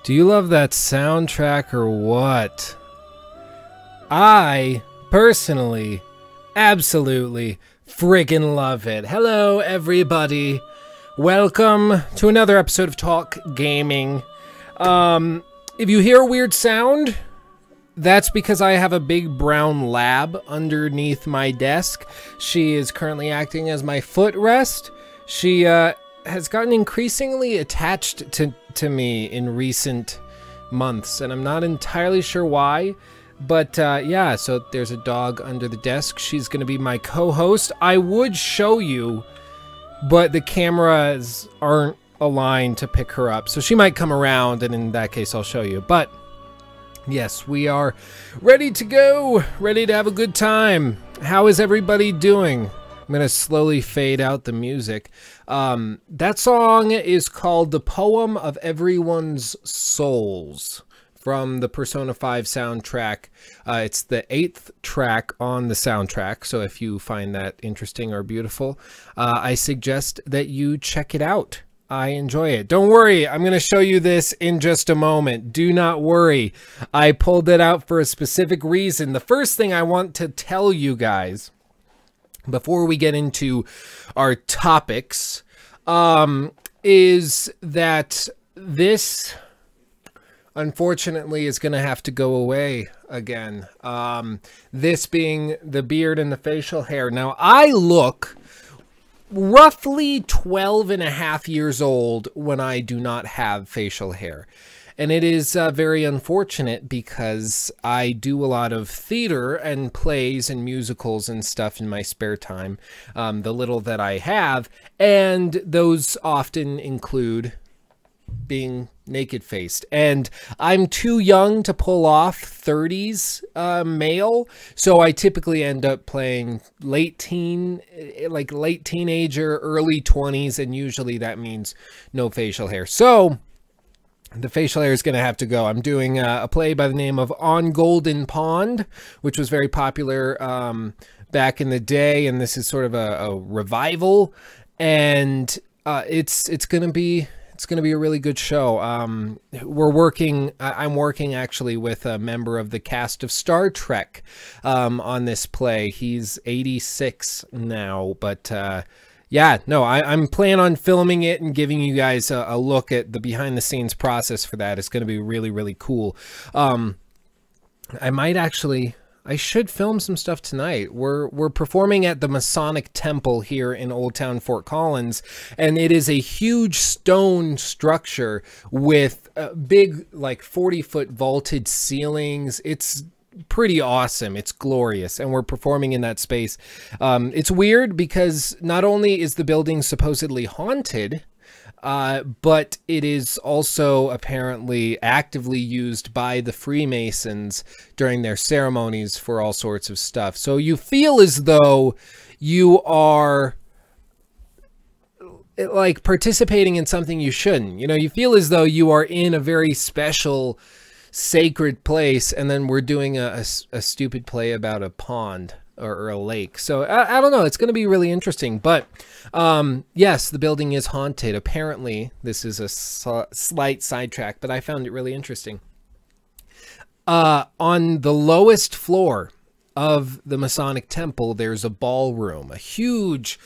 Do you love that soundtrack or what? I, personally, absolutely friggin' love it. Hello, everybody. Welcome to another episode of Talk Gaming. If you hear a weird sound, that's because I have a big brown lab underneath my desk. She is currently acting as my footrest. She has gotten increasingly attached to me in recent months, and I'm not entirely sure why. But yeah, so there's a dog under the desk. She's going to be my co-host. I would show you, but the cameras aren't aligned to pick her up. So she might come around, and in that case, I'll show you. But yes, we are ready to go, ready to have a good time. How is everybody doing? I'm going to slowly fade out the music. That song is called The Poem of Everyone's Souls from the Persona 5 soundtrack. It's the 8th track on the soundtrack, so if you find that interesting or beautiful, I suggest that you check it out. I enjoy it. Don't worry, I'm going to show you this in just a moment. Do not worry. I pulled it out for a specific reason. The first thing I want to tell you guys before we get into our topics is that this unfortunately is going to have to go away again. This being the beard and the facial hair. Now, I look roughly 12 and a half years old when I do not have facial hair. And it is very unfortunate because I do a lot of theater and plays and musicals and stuff in my spare time, the little that I have, and those often include being naked-faced. And I'm too young to pull off 30s male, so I typically end up playing late teenager, early 20s, and usually that means no facial hair. So the facial hair is going to have to go. I'm doing a play by the name of On Golden Pond, which was very popular back in the day, and this is sort of a revival, and it's going to be a really good show. I'm working actually with a member of the cast of Star Trek on this play. He's 86 now, but yeah, no, I'm planning on filming it and giving you guys a look at the behind-the-scenes process for that. It's going to be really, really cool. I should film some stuff tonight. We're performing at the Masonic Temple here in Old Town Fort Collins, and it is a huge stone structure with big, like 40-foot vaulted ceilings. It's pretty awesome. It's glorious, and we're performing in that space. It's weird because not only is the building supposedly haunted, but it is also apparently actively used by the Freemasons during their ceremonies for all sorts of stuff. So you feel as though you are like participating in something you shouldn't. You know, you feel as though you are in a very special, sacred place, and then we're doing a stupid play about a pond or a lake. So I don't know, it's going to be really interesting. But yes, the building is haunted. Apparently this is a slight sidetrack, but I found it really interesting. On the lowest floor of the Masonic Temple, there's a ballroom, a huge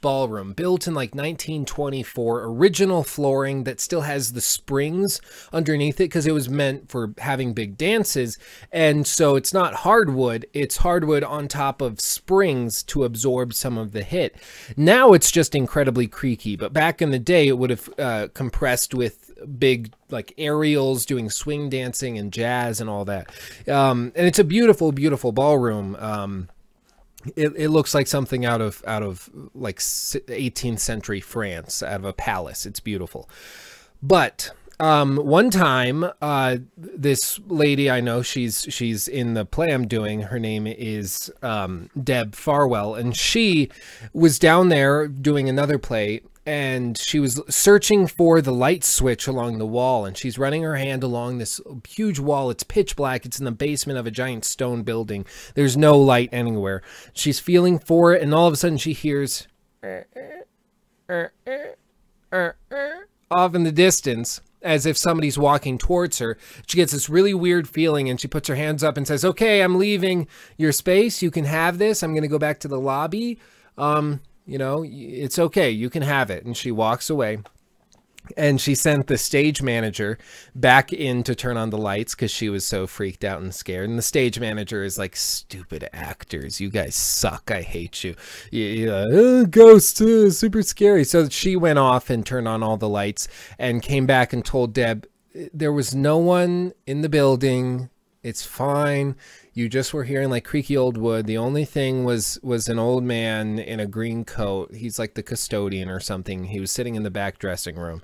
ballroom built in like 1924, original flooring that still has the springs underneath it because it was meant for having big dances. And so it's not hardwood, it's hardwood on top of springs to absorb some of the hit. Now it's just incredibly creaky, but back in the day it would have compressed with big like aerials doing swing dancing and jazz and all that. And it's a beautiful ballroom. It looks like something out of like 18th century France, out of a palace. It's beautiful. But one time this lady I know, she's in the play I'm doing, her name is Deb Farwell, and she was down there doing another play, and she was searching for the light switch along the wall, and she's running her hand along this huge wall. It's pitch black. It's in the basement of a giant stone building. There's no light anywhere. She's feeling for it, and all of a sudden she hears off in the distance, as if somebody's walking towards her. She gets this really weird feeling, and she puts her hands up and says, okay, I'm leaving your space. You can have this. I'm going to go back to the lobby. You know, it's okay. You can have it. And she walks away. And she sent the stage manager back in to turn on the lights because she was so freaked out and scared. And the stage manager is like, stupid actors, you guys suck. I hate you. Ghost, super scary. So she went off and turned on all the lights and came back and told Deb, there was no one in the building. It's fine. You just were hearing like creaky old wood. The only thing was an old man in a green coat. He's like the custodian or something. He was sitting in the back dressing room.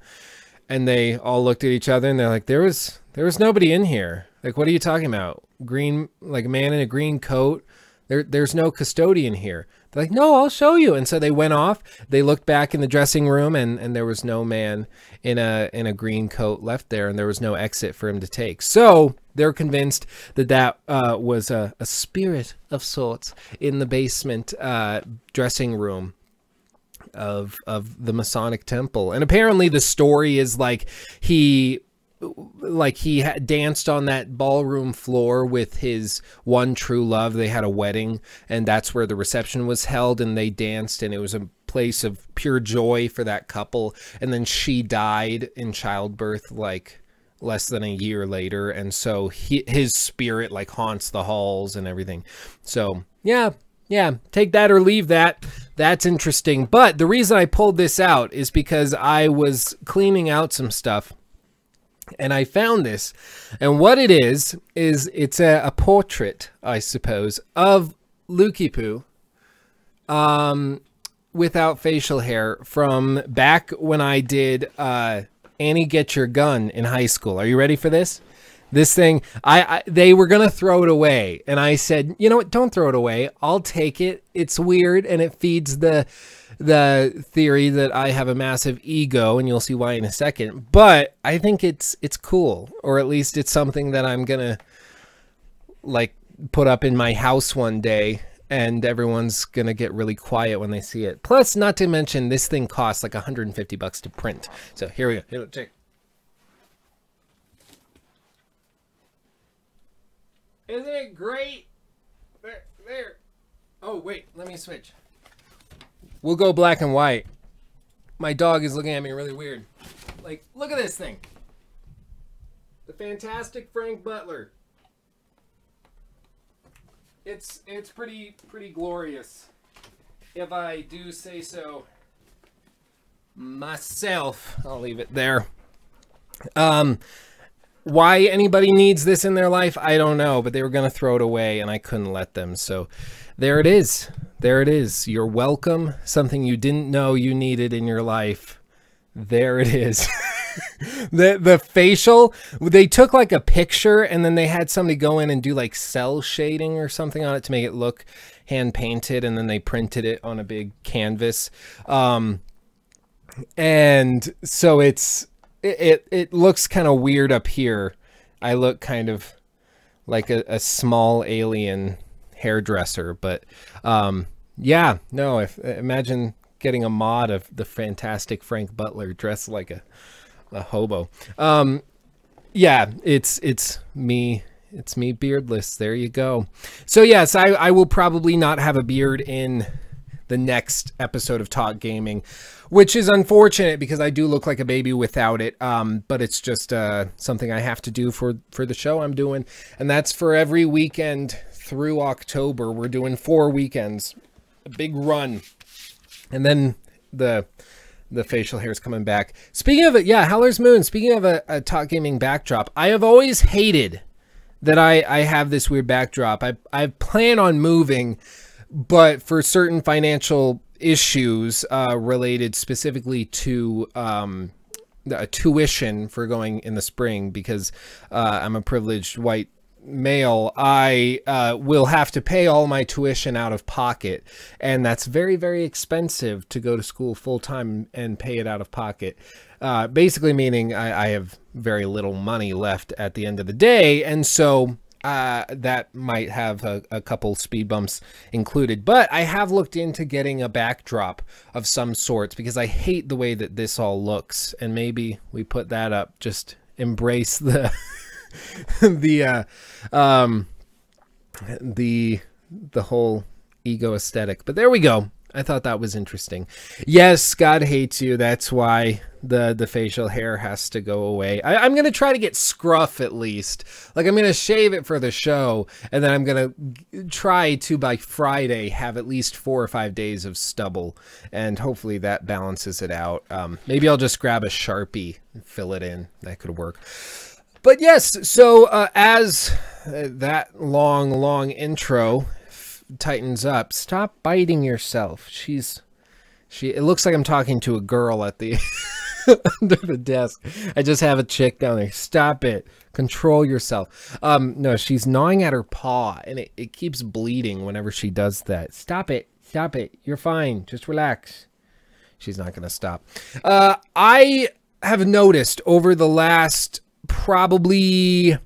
And they all looked at each other and they're like, there was nobody in here. Like, what are you talking about? Green, like a man in a green coat. There's no custodian here. They're like, no, I'll show you. And so they went off. They looked back in the dressing room and there was no man in a green coat left there, and there was no exit for him to take. So they're convinced that was a spirit of sorts in the basement dressing room of the Masonic temple. And apparently the story is like he danced on that ballroom floor with his one true love. They had a wedding, and that's where the reception was held, and they danced, and it was a place of pure joy for that couple. And then she died in childbirth like less than a year later, and so his spirit like haunts the halls and everything. So yeah, take that or leave that. That's interesting. But the reason I pulled this out is because I was cleaning out some stuff and I found this, and what it is it's a portrait, I suppose, of Lukey Poo without facial hair from back when I did Annie Get Your Gun in high school. Are you ready for this? This thing, they were going to throw it away. And I said, you know what? Don't throw it away. I'll take it. It's weird. And it feeds the theory that I have a massive ego, and you'll see why in a second. But I think it's cool, or at least it's something that I'm going to like put up in my house one day, and everyone's going to get really quiet when they see it. Plus, not to mention, this thing costs like $150 to print. So here we go. Here, check. Isn't it great? There. Oh, wait. Let me switch. We'll go black and white. My dog is looking at me really weird. Like, look at this thing. The Fantastic Frank Butler. It's pretty glorious, if I do say so myself. I'll leave it there. Why anybody needs this in their life, I don't know, but they were going to throw it away and I couldn't let them. So there it is. There it is. You're welcome. Something you didn't know you needed in your life. There it is. the facial, they took like a picture and then they had somebody go in and do like cell shading or something on it to make it look hand painted, and then they printed it on a big canvas. And so it looks kind of weird up here. I look kind of like a small alien hairdresser, but yeah, no, imagine getting a mod of the Fantastic Frank Butler dressed like a hobo. Yeah, it's me beardless. There you go. So yes, I will probably not have a beard in the next episode of Talk Gaming, which is unfortunate because I do look like a baby without it. But it's just something I have to do for the show I'm doing, and that's for every weekend through October. We're doing 4 weekends, a big run, and then the facial hair is coming back. Speaking of it, yeah, Howler's Moon. Speaking of a Talk Gaming backdrop, I have always hated that I have this weird backdrop. I plan on moving, but for certain financial issues related specifically to tuition for going in the spring, because I'm a privileged white male, I will have to pay all my tuition out of pocket, and that's very, very expensive to go to school full-time and pay it out of pocket. Basically meaning I have very little money left at the end of the day, and so that might have a couple speed bumps included. But I have looked into getting a backdrop of some sorts because I hate the way that this all looks. And maybe we put that up, just embrace the the whole ego aesthetic. But there we go. I thought that was interesting. Yes, God hates you. That's why the facial hair has to go away. I'm going to try to get scruff at least. Like, I'm going to shave it for the show, and then I'm going to try to, by Friday, have at least 4 or 5 days of stubble, and hopefully that balances it out. Maybe I'll just grab a Sharpie and fill it in. That could work. But yes, so as that long intro tightens up, stop biting yourself. It looks like I'm talking to a girl at the under the desk. I just have a chick down there. Stop it. Control yourself. No, she's gnawing at her paw, and it keeps bleeding whenever she does that. Stop it. Stop it. You're fine. Just relax. She's not gonna stop. I have noticed over the last probably,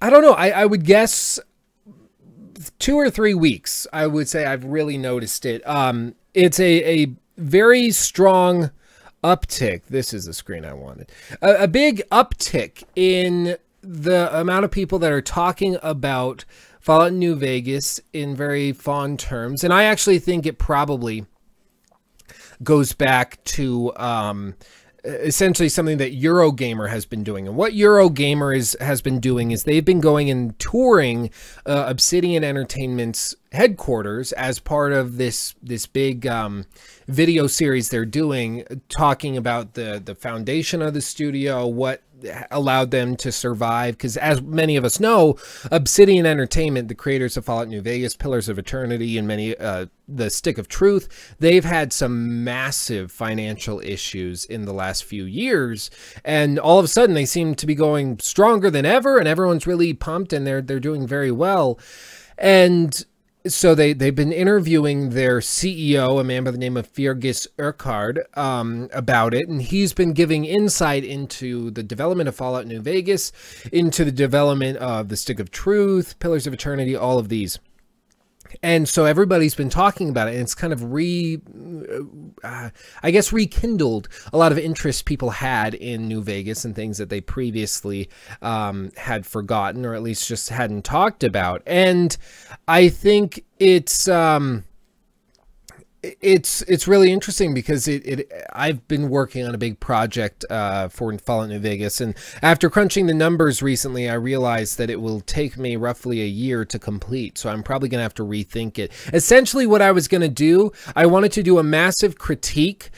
I don't know, I would guess 2 or 3 weeks, I would say I've really noticed it. It's a very strong uptick. This is the screen I wanted. A big uptick in the amount of people that are talking about Fallout New Vegas in very fond terms. And I actually think it probably goes back to essentially something that Eurogamer has been doing. And what Eurogamer has been doing is they've been going and touring Obsidian Entertainment's headquarters as part of this big video series they're doing, talking about the foundation of the studio, what allowed them to survive. Because as many of us know, Obsidian Entertainment, the creators of Fallout New Vegas, Pillars of Eternity, and many the Stick of Truth, they've had some massive financial issues in the last few years, and all of a sudden they seem to be going stronger than ever, and everyone's really pumped, and they're doing very well. And so they've been interviewing their CEO, a man by the name of Fergus Urquhart, about it, and he's been giving insight into the development of Fallout New Vegas, into the development of the Stick of Truth, Pillars of Eternity, all of these. And so everybody's been talking about it, and it's kind of I guess rekindled a lot of interest people had in New Vegas and things that they previously had forgotten, or at least just hadn't talked about. And I think it's really interesting because I've been working on a big project for Fallout New Vegas, and after crunching the numbers recently, I realized that it will take me roughly a year to complete, so I'm probably going to have to rethink it. Essentially, what I was going to do, I wanted to do a massive critique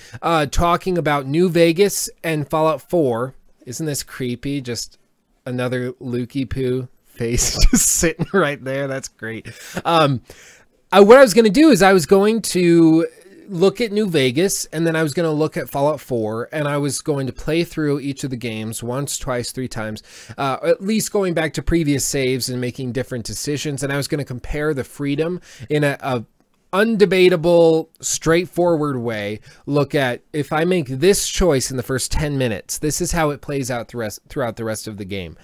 talking about New Vegas and Fallout 4. Isn't this creepy? Just another Lukey Poo face just sitting right there. That's great. What I was going to do is I was going to look at New Vegas, and then I was going to look at Fallout 4, and I was going to play through each of the games once, twice, 3 times, at least going back to previous saves and making different decisions. And I was going to compare the freedom in a undebatable, straightforward way. Look at, if I make this choice in the first 10 minutes, this is how it plays out throughout the rest of the game.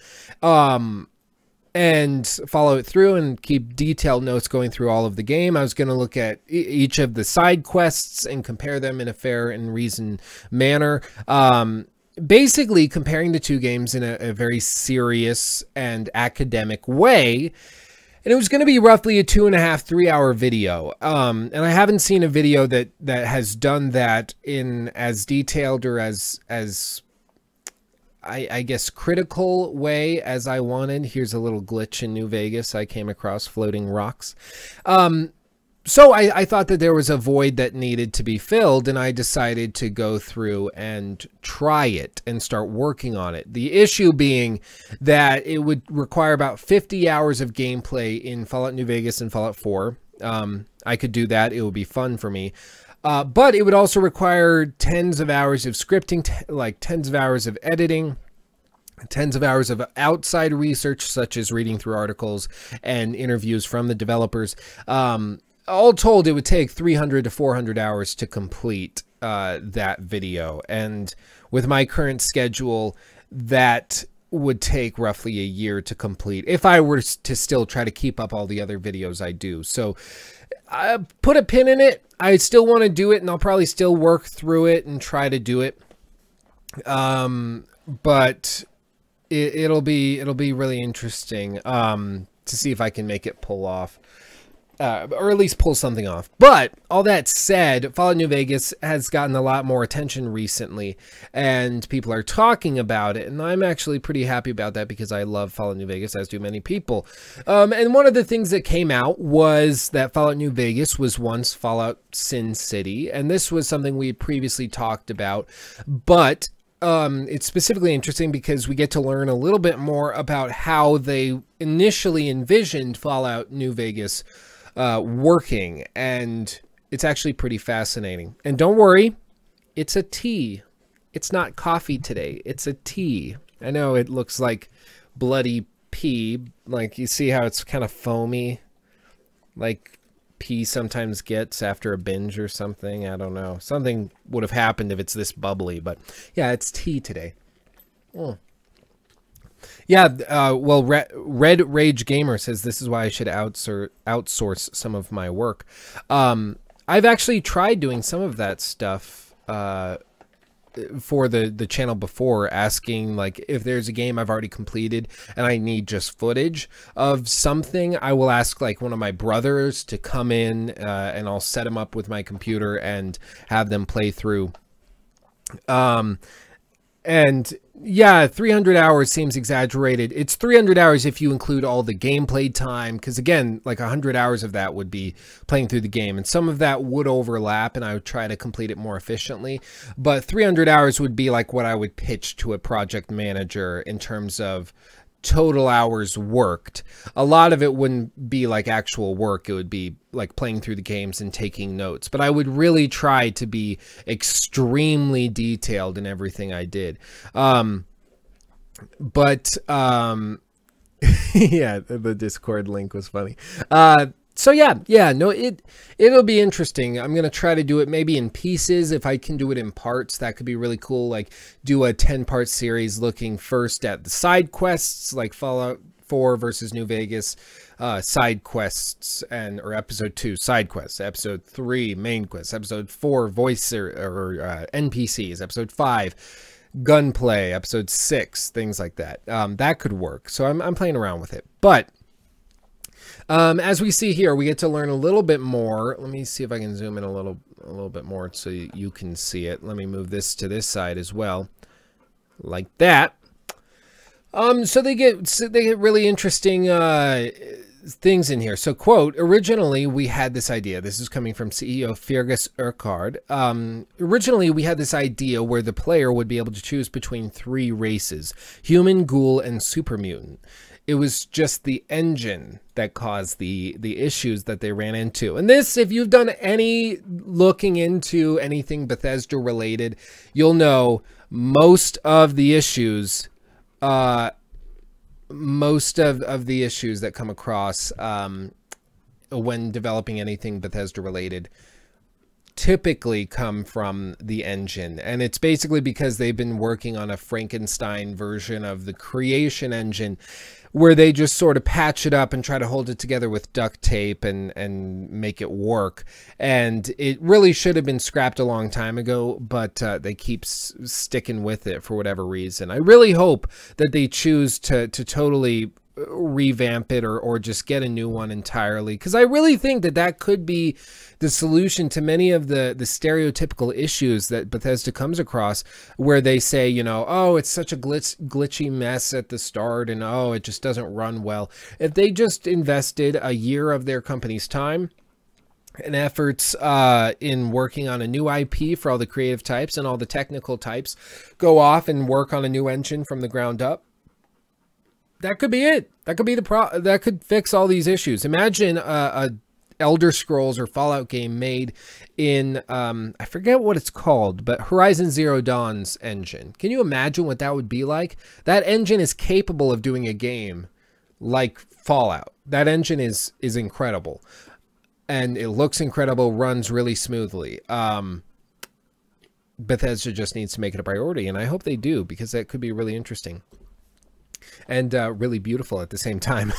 And follow it through and keep detailed notes going through all of the game. I was going to look at each of the side quests and compare them in a fair and reasoned manner. Basically comparing the two games in a very serious and academic way. And it was going to be roughly a 2.5 to 3 hour video. And I haven't seen a video that has done that in as detailed or as I guess critical way as I wanted. Here's a little glitch in New Vegas I came across, floating rocks. So I thought that there was a void that needed to be filled, and I decided to go through and try it and start working on it. The issue being that it would require about 50 hours of gameplay in Fallout New Vegas and Fallout 4. I could do that. It would be fun for me. But it would also require tens of hours of scripting, like tens of hours of editing, tens of hours of outside research, such as reading through articles and interviews from the developers. All told, it would take 300 to 400 hours to complete that video. And with my current schedule, that would take roughly a year to complete if I were to still try to keep up all the other videos I do. So I put a pin in it. I still want to do it, and I'll probably still work through it and try to do it. But it'll be really interesting to see if I can make it pull off. Or at least pull something off. But all that said, Fallout New Vegas has gotten a lot more attention recently, and people are talking about it, and I'm actually pretty happy about that because I love Fallout New Vegas, as do many people. And one of the things that came out was that Fallout New Vegas was once Fallout Sin City, and this was something we had previously talked about, but it's specifically interesting because we get to learn a little bit more about how they initially envisioned Fallout New Vegas working, and it's actually pretty fascinating. And don't worry, it's a tea. It's not coffee today. It's a tea. I know it looks like bloody pee. Like, you see how it's kind of foamy, like pee sometimes gets after a binge or something. I don't know. Something would have happened if it's this bubbly, but yeah, it's tea today. Yeah, well, Red Rage Gamer says this is why I should outsource some of my work. I've actually tried doing some of that stuff for the channel before, asking like if there's a game I've already completed and I need just footage of something, I will ask like one of my brothers to come in and I'll set them up with my computer and have them play through. And yeah, 300 hours seems exaggerated. It's 300 hours if you include all the gameplay time, because again, like 100 hours of that would be playing through the game, and some of that would overlap, and I would try to complete it more efficiently. But 300 hours would be like what I would pitch to a project manager in terms of total hours worked. A lot of it wouldn't be like actual work. It would be like playing through the games and taking notes. But I would really try to be extremely detailed in everything I did. Yeah, the Discord link was funny. So yeah, no, it'll be interesting. I'm going to try to do it maybe in pieces. If I can do it in parts, that could be really cool. Like do a 10-part series looking first at the side quests, like Fallout 4 versus New Vegas, side quests, or episode 2 side quests, episode 3 main quests, episode 4 voice or NPCs, episode 5 gunplay, episode 6 things like that. That could work. So I'm playing around with it, but as we see here, we get to learn a little bit more. Let me see if I can zoom in a little bit more so you can see it. Let me move this to this side as well, like that. So they get really interesting things in here. So, quote, originally we had this idea. This is coming from CEO Fergus Urquhart. Originally we had this idea where the player would be able to choose between 3 races: human, ghoul, and super mutant. It was just the engine that caused the issues that they ran into. And this, if you've done any looking into anything Bethesda related, you'll know most of the issues, that come across when developing anything Bethesda related typically come from the engine. And it's basically because they've been working on a Frankenstein version of the creation engine, where they just sort of patch it up and try to hold it together with duct tape and make it work. And it really should have been scrapped a long time ago, but they keep sticking with it for whatever reason. I really hope that they choose to totally revamp it or just get a new one entirely, because I really think that could be the solution to many of the stereotypical issues that Bethesda comes across, where they say, you know, oh, it's such a glitchy mess at the start, and oh, it just doesn't run well. If they just invested a year of their company's time and efforts in working on a new IP for all the creative types and all the technical types, go off and work on a new engine from the ground up, that could be it. That could be that could fix all these issues. Imagine a Elder Scrolls or Fallout game made in, I forget what it's called, but Horizon Zero Dawn's engine. Can you imagine what that would be like? That engine is capable of doing a game like Fallout. That engine is incredible. And it looks incredible, runs really smoothly. Bethesda just needs to make it a priority, and I hope they do, because that could be really interesting. and really beautiful at the same time.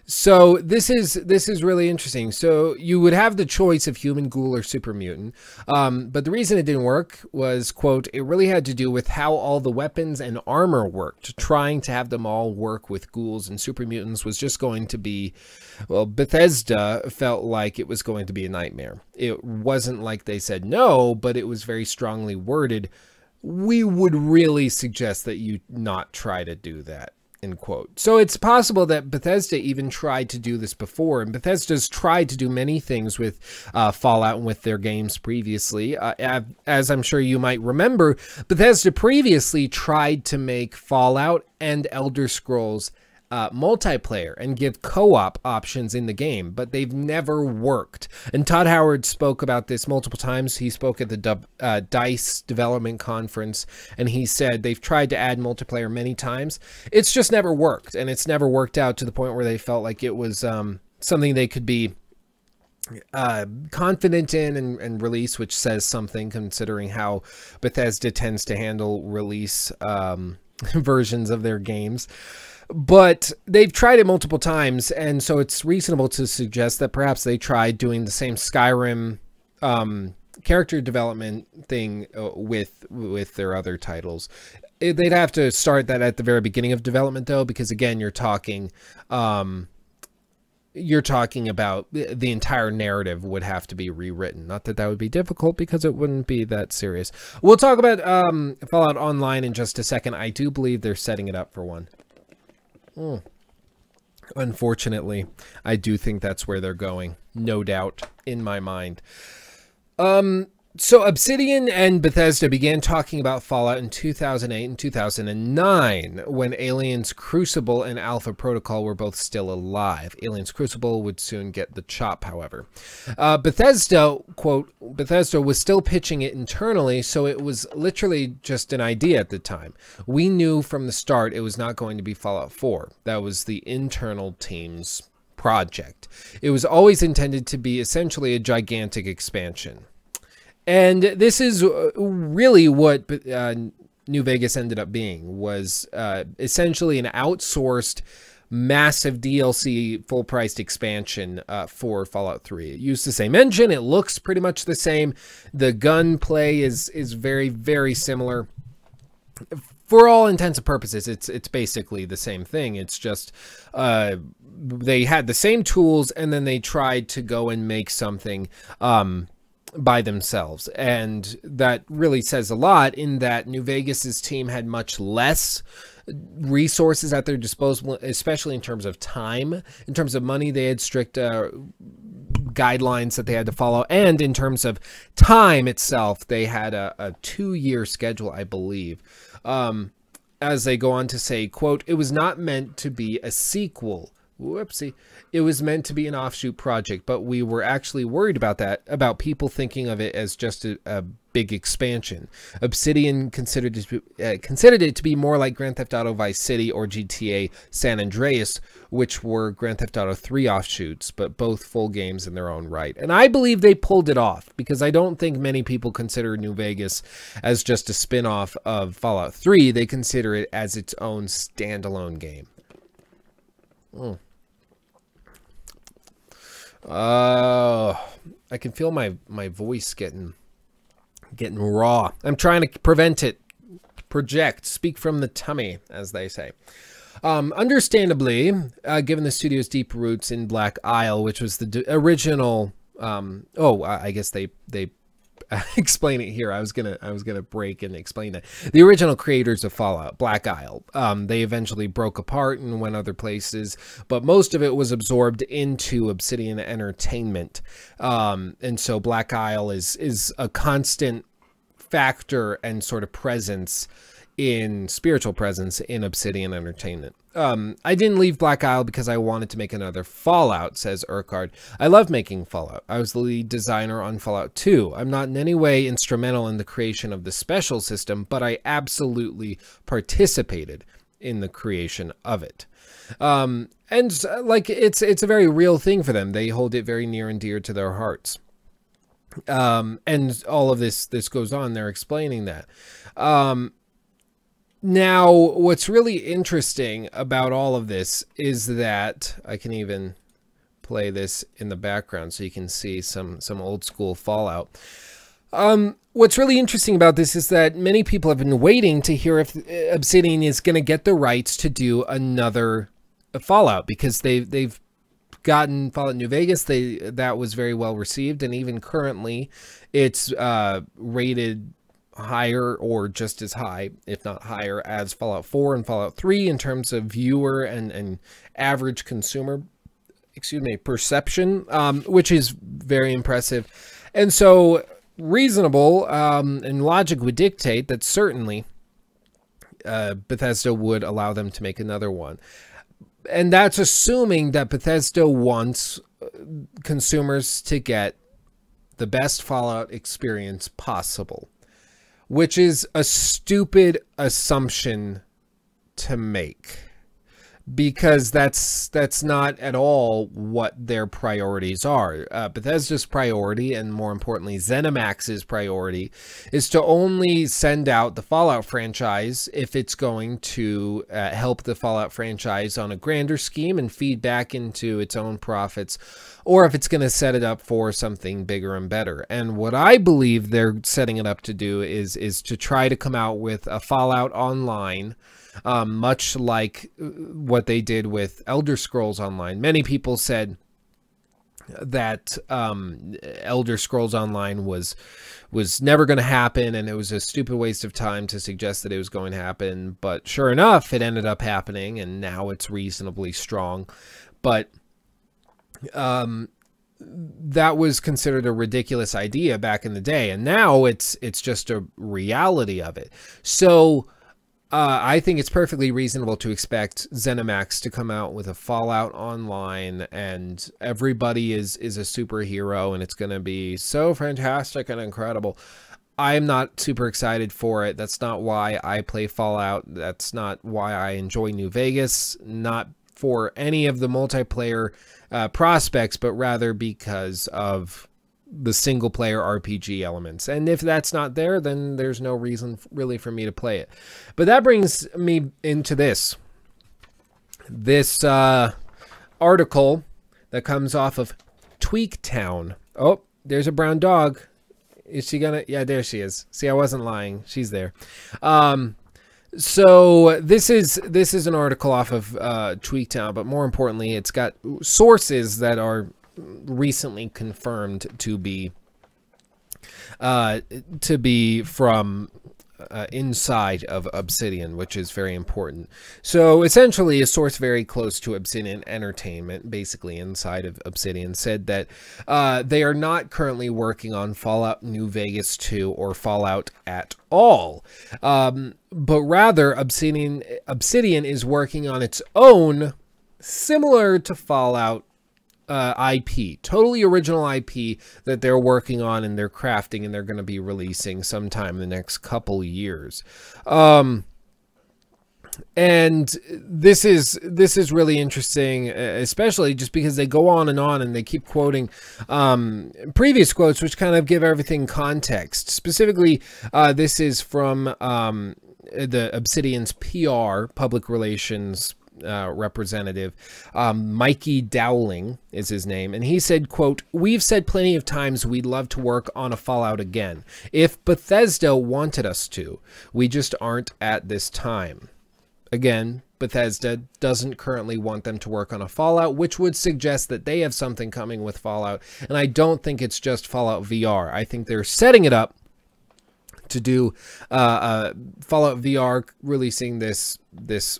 So this is really interesting. So you would have the choice of human, ghoul, or super mutant. But the reason it didn't work was, quote, it really had to do with how all the weapons and armor worked. Trying to have them all work with ghouls and super mutants was just going to be, well, Bethesda felt like it was going to be a nightmare. It wasn't like they said no, but it was very strongly worded. We would really suggest that you not try to do that. End quote. So it's possible that Bethesda even tried to do this before, and Bethesda's tried to do many things with Fallout and with their games previously. As I'm sure you might remember, Bethesda previously tried to make Fallout and Elder Scrolls multiplayer and give co-op options in the game, but they've never worked. And Todd Howard spoke about this multiple times. He spoke at the DICE development conference, and he said they've tried to add multiplayer many times. It's just never worked, and it's never worked out to the point where they felt like it was something they could be confident in and release, which says something considering how Bethesda tends to handle release versions of their games. But they've tried it multiple times, and so it's reasonable to suggest that perhaps they tried doing the same Skyrim character development thing with their other titles. They'd have to start that at the very beginning of development, though, because again, you're talking about the entire narrative would have to be rewritten. Not that that would be difficult, because it wouldn't be that serious. We'll talk about Fallout Online in just a second. I do believe they're setting it up for one. Unfortunately, I do think that's where they're going. No doubt in my mind. So Obsidian and Bethesda began talking about Fallout in 2008 and 2009, when Aliens Crucible and Alpha Protocol were both still alive. Aliens Crucible would soon get the chop, however. Bethesda, quote, Bethesda was still pitching it internally, so it was literally just an idea at the time. We knew from the start it was not going to be Fallout 4. That was the internal team's project. It was always intended to be essentially a gigantic expansion. And this is really what New Vegas ended up being, was essentially an outsourced massive DLC full-priced expansion for Fallout 3. It used the same engine. It looks pretty much the same. The gunplay is very, very similar. For all intents and purposes, it's basically the same thing. It's just they had the same tools, and then they tried to go and make something by themselves, and that really says a lot, in that New Vegas's team had much less resources at their disposal, especially in terms of time. In terms of money, they had strict guidelines that they had to follow, and in terms of time itself, they had a 2-year schedule, I believe. As they go on to say, quote, it was not meant to be a sequel. Whoopsie. It was meant to be an offshoot project, but we were actually worried about that, about people thinking of it as just a big expansion. Obsidian considered it to be more like Grand Theft Auto Vice City or GTA San Andreas, which were Grand Theft Auto 3 offshoots, but both full games in their own right. And I believe they pulled it off, because I don't think many people consider New Vegas as just a spin-off of Fallout 3. They consider it as its own standalone game. I can feel my voice getting raw. I'm trying to prevent it. Project, speak from the tummy, as they say. Understandably, given the studio's deep roots in Black Isle, which was the original. I guess they explain it here. I was gonna break and explain that. The original creators of Fallout, Black Isle, they eventually broke apart and went other places, but most of it was absorbed into Obsidian Entertainment. And so Black Isle is a constant factor and sort of spiritual presence in Obsidian Entertainment. I didn't leave Black Isle because I wanted to make another Fallout, says Urquhart. I love making Fallout. I was the lead designer on Fallout 2. I'm not in any way instrumental in the creation of the special system, but I absolutely participated in the creation of it. And like it's a very real thing for them. They hold it very near and dear to their hearts. And all of this goes on. They're explaining that. Now, what's really interesting about all of this is that I can even play this in the background so you can see some old school Fallout. What's really interesting about this is that many people have been waiting to hear if Obsidian is going to get the rights to do another Fallout, because they've gotten Fallout New Vegas. That was very well received, and even currently it's rated higher or just as high, if not higher, as Fallout 4 and Fallout 3 in terms of viewer and average consumer, perception, which is very impressive. And so reasonable and logic would dictate that certainly Bethesda would allow them to make another one. And that's assuming that Bethesda wants consumers to get the best Fallout experience possible, which is a stupid assumption to make, because that's not at all what their priorities are. Bethesda's priority, and more importantly ZeniMax's priority, is to only send out the Fallout franchise if it's going to help the Fallout franchise on a grander scheme and feed back into its own profits, or if it's going to set it up for something bigger and better. And what I believe they're setting it up to do is to try to come out with a Fallout Online, much like what they did with Elder Scrolls Online. Many people said that Elder Scrolls Online was never going to happen, and it was a stupid waste of time to suggest that it was going to happen. But sure enough, it ended up happening, and now it's reasonably strong. But that was considered a ridiculous idea back in the day, and now it's just a reality of it. So I think it's perfectly reasonable to expect ZeniMax to come out with a Fallout Online, and everybody is a superhero, and it's going to be so fantastic and incredible. I'm not super excited for it. That's not why I play Fallout. That's not why I enjoy New Vegas. Not for any of the multiplayer prospects, but rather because of the single player RPG elements. And if that's not there, then there's no reason really for me to play it. But that brings me into this article that comes off of Tweaktown. Oh, there's a brown dog. Is she gonna? Yeah, there she is. See, I wasn't lying. She's there. So this is an article off of Tweaktown, but more importantly, it's got sources that are recently confirmed to be from inside of Obsidian, which is very important. So essentially, a source very close to Obsidian Entertainment, basically inside of Obsidian, said that they are not currently working on Fallout New Vegas 2 or Fallout at all, but rather Obsidian is working on its own, similar to Fallout IP, totally original IP that they're working on and they're crafting and they're going to be releasing sometime in the next couple years. And this is really interesting, especially just because they go on and they keep quoting previous quotes, which kind of give everything context. Specifically, this is from the Obsidian's PR, public relations representative, Mikey Dowling is his name, and he said, quote, "We've said plenty of times we'd love to work on a Fallout again if Bethesda wanted us to. We just aren't at this time." Again, Bethesda doesn't currently want them to work on a Fallout, which would suggest that they have something coming with Fallout, and I don't think it's just Fallout VR. I think they're setting it up to do Fallout VR, releasing this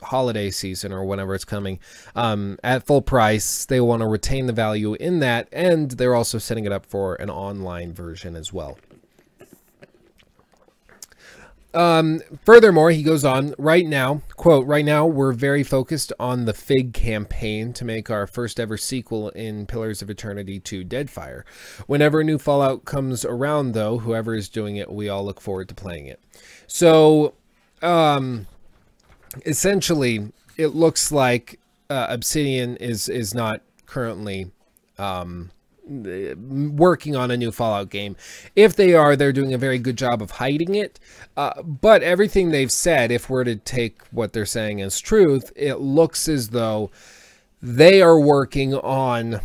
holiday season or whenever it's coming at full price. They want to retain the value in that, and they're also setting it up for an online version as well. Furthermore, he goes on, right now, quote, "Right now we're very focused on the FIG campaign to make our first ever sequel in Pillars of Eternity to Deadfire. Whenever a new Fallout comes around, though, whoever is doing it, we all look forward to playing it." So, essentially, it looks like Obsidian is not currently working on a new Fallout game. If they are, they're doing a very good job of hiding it. But everything they've said, if we're to take what they're saying as truth, it looks as though they are working on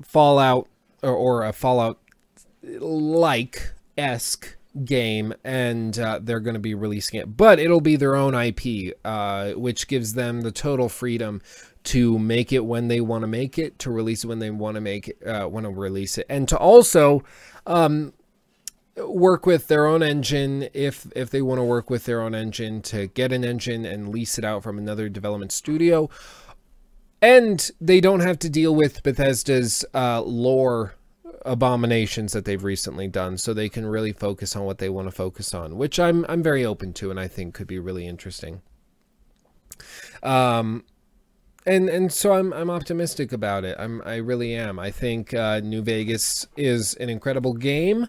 Fallout or a Fallout-like-esque game, and they're going to be releasing it. But it'll be their own IP, which gives them the total freedom to make it when they want to make it, to release it when they want to make it, release it, and to also work with their own engine if they want to work with their own engine, to get an engine and lease it out from another development studio. And they don't have to deal with Bethesda's lore abominations that they've recently done, so they can really focus on what they want to focus on, which I'm very open to and I think could be really interesting. And so I'm optimistic about it. I really am. I think New Vegas is an incredible game,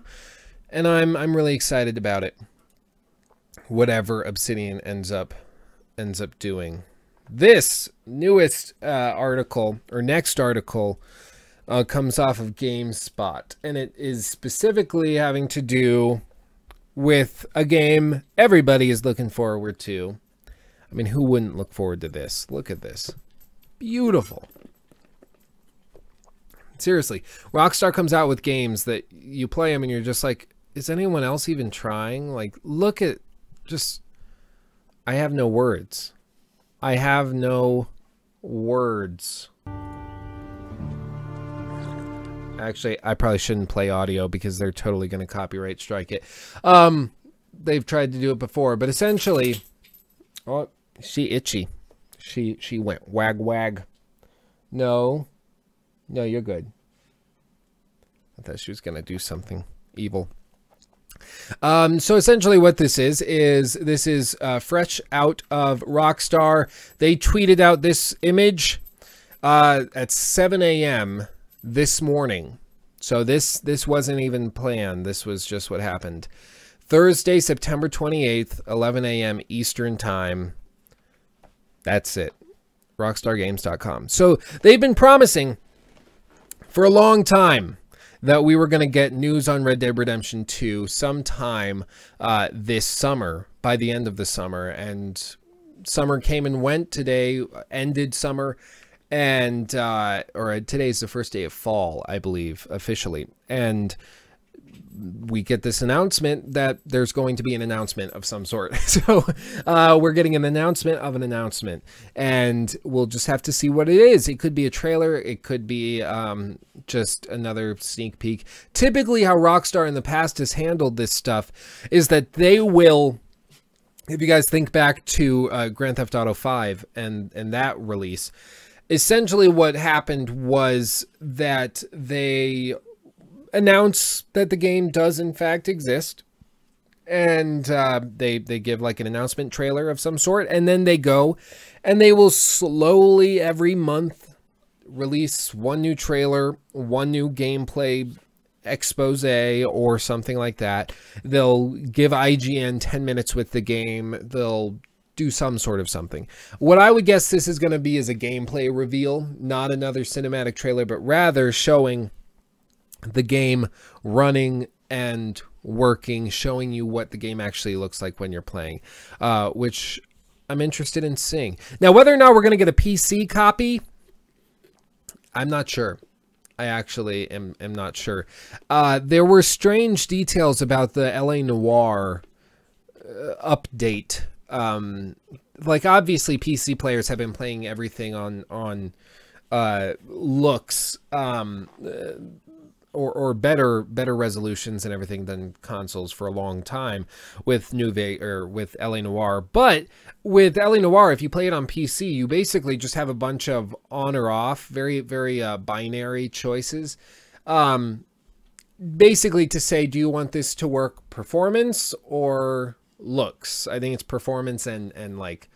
and I'm really excited about it. Whatever Obsidian ends up doing. This newest article, or next article, comes off of GameSpot, and it is specifically having to do with a game everybody is looking forward to. I mean, who wouldn't look forward to this? Look at this. Beautiful. Seriously, Rockstar comes out with games that you play them and you're just like, is anyone else even trying? Like, look at just, I have no words. I have no words. Actually, I probably shouldn't play audio because they're totally going to copyright strike it. They've tried to do it before, but essentially, oh, she itchy. She went wag wag. No, you're good. I thought she was going to do something evil. So essentially what this is fresh out of Rockstar. They tweeted out this image at 7 a.m. this morning. So this wasn't even planned. This was just what happened. Thursday, September 28th, 11 a.m. Eastern Time. That's it. RockstarGames.com. So they've been promising for a long time that we were going to get news on Red Dead Redemption 2 sometime this summer, by the end of the summer. And summer came and went. Today ended summer. And, today's the first day of fall, I believe, officially. And we get this announcement that there's going to be an announcement of some sort. So we're getting an announcement of an announcement, and we'll just have to see what it is. It could be a trailer. It could be just another sneak peek. Typically how Rockstar in the past has handled this stuff is that they will, if you guys think back to Grand Theft Auto 5 and that release, essentially what happened was that they announce that the game does in fact exist, and they give like an announcement trailer of some sort, and then they go and they will slowly every month release one new trailer, one new gameplay expose or something like that. They'll give IGN 10 minutes with the game. They'll do some sort of something. What I would guess this is going to be is a gameplay reveal, not another cinematic trailer, but rather showing the game running and working, showing you what the game actually looks like when you're playing, which I'm interested in seeing. Now, whether or not we're going to get a PC copy, I'm not sure. I actually am not sure. There were strange details about the LA Noire update. Like, obviously PC players have been playing everything on looks, or better resolutions and everything than consoles for a long time with with LA Noire. But with LA Noire, if you play it on PC, you basically just have a bunch of on or off, very binary choices. Basically to say, do you want this to work performance or looks? I think it's performance and like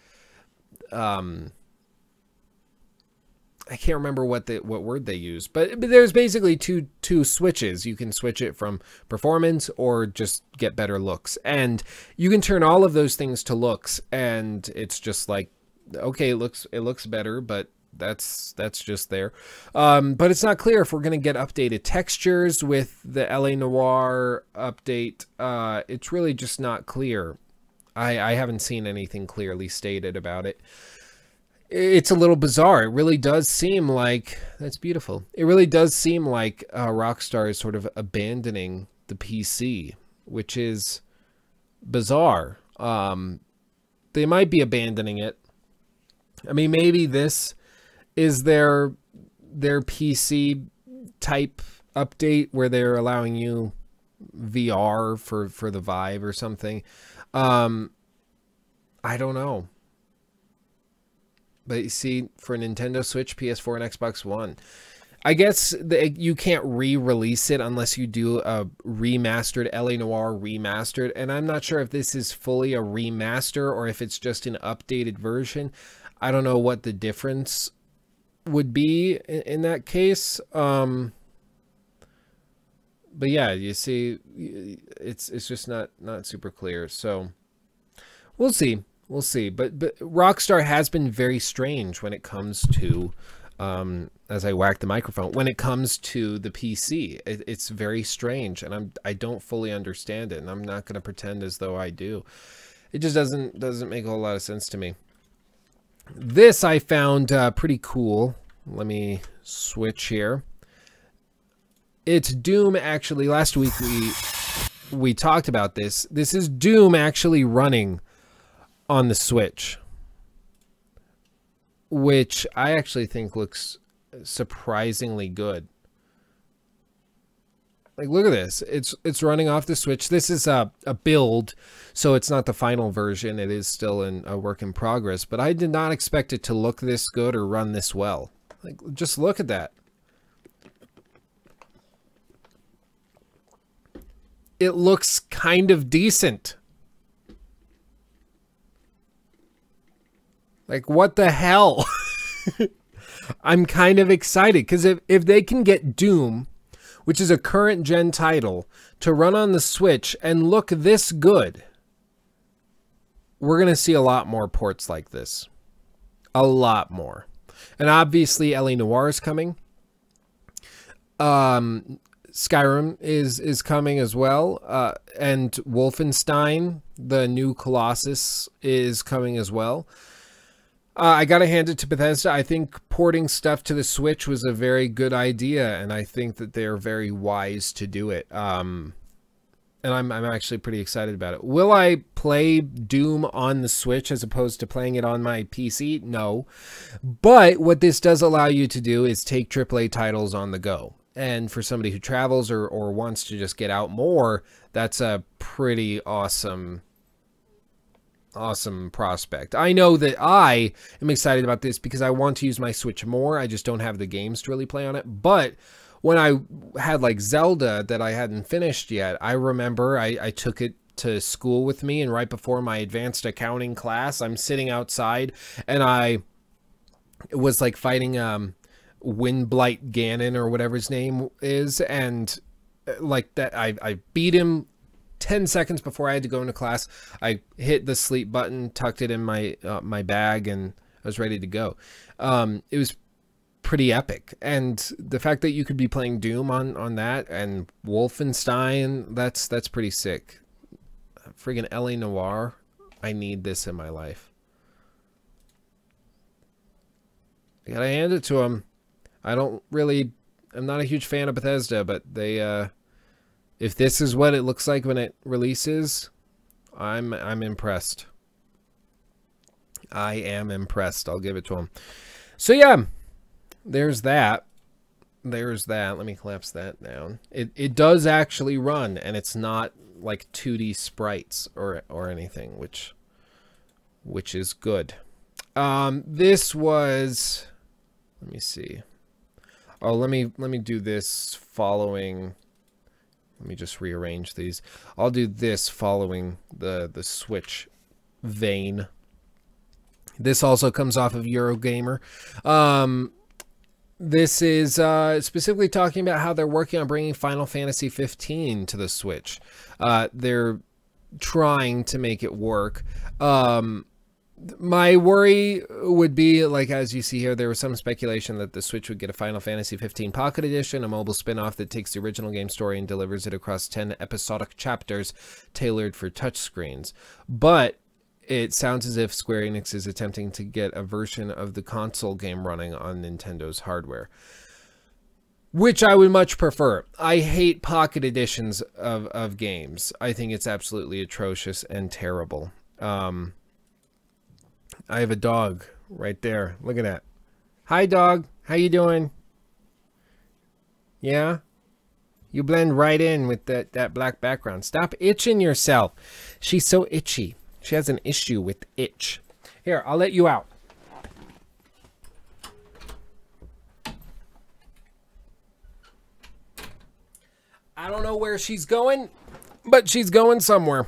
I can't remember what word they use, but there's basically two switches. You can switch it from performance or just get better looks, and you can turn all of those things to looks, and it's just like, okay, it looks better, but that's just there. But it's not clear if we're going to get updated textures with the LA Noire update. It's really just not clear. I haven't seen anything clearly stated about it. It's a little bizarre. It really does seem like, that's beautiful. It really does seem like Rockstar is sort of abandoning the PC, which is bizarre. They might be abandoning it. I mean, maybe this is their PC type update where they're allowing you VR for the Vive or something. I don't know. But you see, for Nintendo Switch, PS4, and Xbox One, I guess you can't re-release it unless you do a remastered, LA Noire remastered. And I'm not sure if this is fully a remaster or if it's just an updated version. I don't know what the difference would be in that case. But yeah, you see, it's just not super clear. So we'll see. We'll see. But Rockstar has been very strange when it comes to, as I whack the microphone, when it comes to the PC. It's very strange, and I don't fully understand it, and I'm not going to pretend as though I do. It just doesn't make a whole lot of sense to me. This I found pretty cool. Let me switch here. It's Doom, actually. Last week we talked about this. This is Doom actually running on the Switch, which I actually think looks surprisingly good. Like, look at this. It's running off the Switch. This is a build, so it's not the final version. It is still a work in progress, but I did not expect it to look this good or run this well. Like, just look at that. It looks kind of decent. Like, what the hell? I'm kind of excited because if they can get Doom, which is a current gen title, to run on the Switch and look this good, we're going to see a lot more ports like this. A lot more. And obviously LA Noire is coming. Skyrim is coming as well. And Wolfenstein, the new Colossus, is coming as well. I got to hand it to Bethesda. I think porting stuff to the Switch was a very good idea, and I think that they're very wise to do it. And I'm actually pretty excited about it. Will I play Doom on the Switch as opposed to playing it on my PC? No. But what this does allow you to do is take AAA titles on the go. And for somebody who travels or wants to just get out more, that's a pretty awesome prospect. I know that I am excited about this because I want to use my Switch more. I just don't have the games to really play on it. But when I had like Zelda that I hadn't finished yet, I remember I took it to school with me, and right before my advanced accounting class, I'm sitting outside and I was like fighting Windblight Ganon or whatever his name is, and like that I beat him 10 seconds before I had to go into class. I hit the sleep button, tucked it in my my bag, and I was ready to go. It was pretty epic, and the fact that you could be playing Doom on that and Wolfenstein, that's pretty sick. Friggin' LA Noire, I need this in my life. I gotta hand it to them. I'm not a huge fan of Bethesda, but they if this is what it looks like when it releases, I'm impressed. I am impressed. I'll give it to them. So yeah, there's that. There's that. Let me collapse that down. It does actually run, and it's not like 2D sprites or anything, which is good. This was, let me see. Oh, let me do this following. Let me just rearrange these. I'll do this following the Switch vein. This also comes off of Eurogamer. This is specifically talking about how they're working on bringing Final Fantasy 15 to the Switch. They're trying to make it work. My worry would be, like, as you see here, there was some speculation that the Switch would get a Final Fantasy 15 Pocket Edition, a mobile spin-off that takes the original game story and delivers it across 10 episodic chapters tailored for touchscreens. But it sounds as if Square Enix is attempting to get a version of the console game running on Nintendo's hardware, which I would much prefer. I hate Pocket Editions of games. I think it's absolutely atrocious and terrible. I have a dog right there. Look at that. Hi, dog. How you doing? Yeah? You blend right in with that black background. Stop itching yourself. She's so itchy. She has an issue with itch. Here, I'll let you out. I don't know where she's going, but she's going somewhere.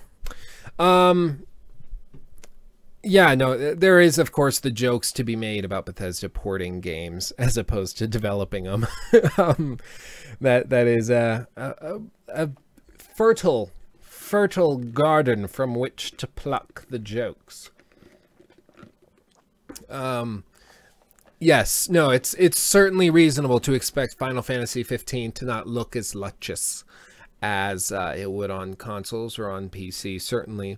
Yeah, no, there is, of course, the jokes to be made about Bethesda porting games as opposed to developing them. That is a fertile garden from which to pluck the jokes. Yes, no, it's certainly reasonable to expect Final Fantasy 15 to not look as luscious as it would on consoles or on PC, certainly.